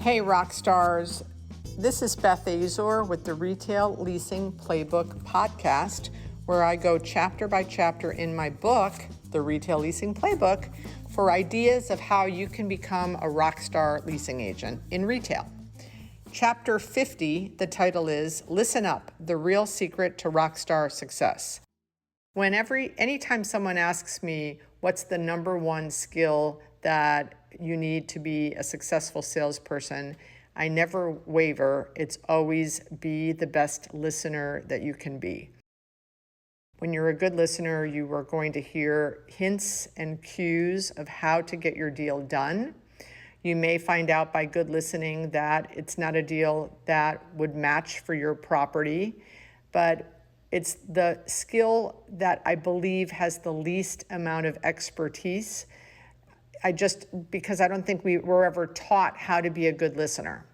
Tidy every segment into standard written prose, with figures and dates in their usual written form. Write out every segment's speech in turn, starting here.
Hey, Rockstars. This is Beth Azor with the Retail Leasing Playbook podcast, where I go chapter by chapter in my book, the Retail Leasing Playbook, for ideas of how you can become a rockstar leasing agent in retail. Chapter 50, the title is Listen Up, the Real Secret to Rockstar Success. Anytime someone asks me what's the number one skill that you need to be a successful salesperson, I never waver. It's always be the best listener that you can be. When you're a good listener, you are going to hear hints and cues of how to get your deal done. You may find out by good listening that it's not a deal that would match for your property, but it's the skill that I believe has the least amount of expertise. Because I don't think we were ever taught how to be a good listener.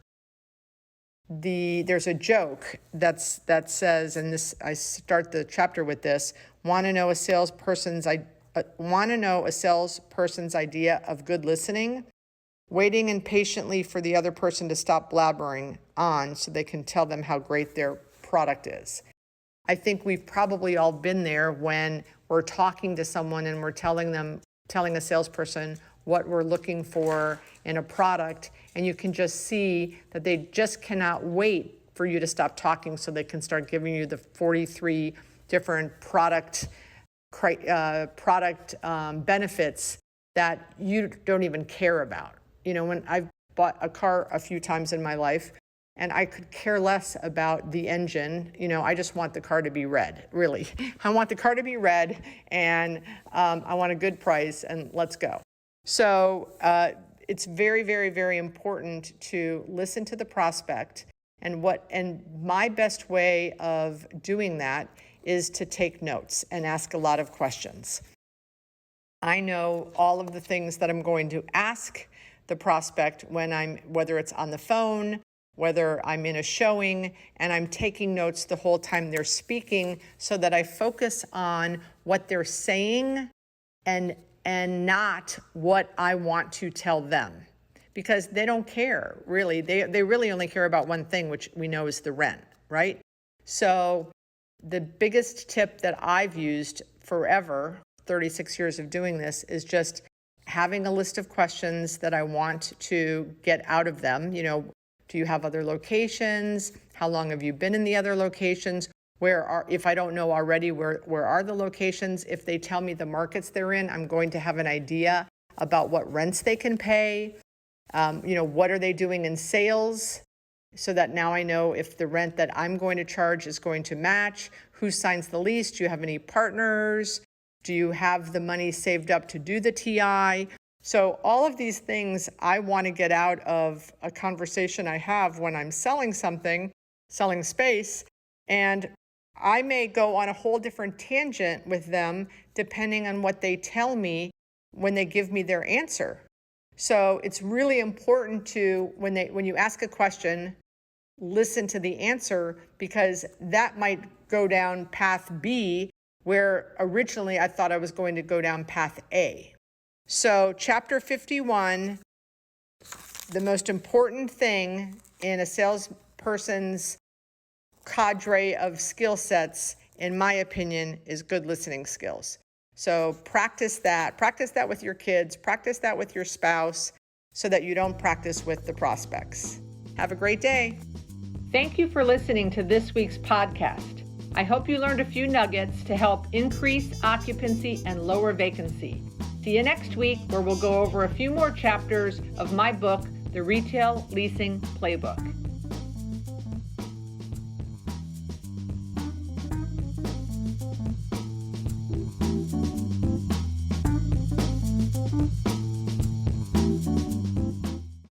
There's a joke that says, and I start the chapter with this: want to know a salesperson's idea of good listening? Waiting impatiently for the other person to stop blabbering on so they can tell them how great their product is. I think we've probably all been there when we're talking to someone and we're telling a salesperson what we're looking for in a product, and you can just see that they just cannot wait for you to stop talking so they can start giving you the 43 different product benefits that you don't even care about. You know, when I've bought a car a few times in my life, and I could care less about the engine. I just want the car to be red, really. I want the car to be red, and I want a good price, and let's go. So it's very, very, very important to listen to the prospect. And my best way of doing that is to take notes and ask a lot of questions. I know all of the things that I'm going to ask the prospect whether it's on the phone, whether I'm in a showing, and I'm taking notes the whole time they're speaking so that I focus on what they're saying and not what I want to tell them, because they don't care, really. They really only care about one thing, which we know is the rent, right? So the biggest tip that I've used forever, 36 years of doing this, is just having a list of questions that I want to get out of them. Do you have other locations? How long have you been in the other locations? If I don't know already, where are the locations? If they tell me the markets they're in, I'm going to have an idea about what rents they can pay. What are they doing in sales? So that now I know if the rent that I'm going to charge is going to match. Who signs the lease? Do you have any partners? Do you have the money saved up to do the TI? So all of these things I want to get out of a conversation I have when I'm selling space, and I may go on a whole different tangent with them depending on what they tell me when they give me their answer. So it's really important to, when you ask a question, listen to the answer, because that might go down path B, where originally I thought I was going to go down path A. So chapter 51, the most important thing in a salesperson's cadre of skill sets, in my opinion, is good listening skills. So practice that with your kids, practice that with your spouse, so that you don't practice with the prospects. Have a great day. Thank you for listening to this week's podcast. I hope you learned a few nuggets to help increase occupancy and lower vacancy. See you next week, where we'll go over a few more chapters of my book, The Retail Leasing Playbook.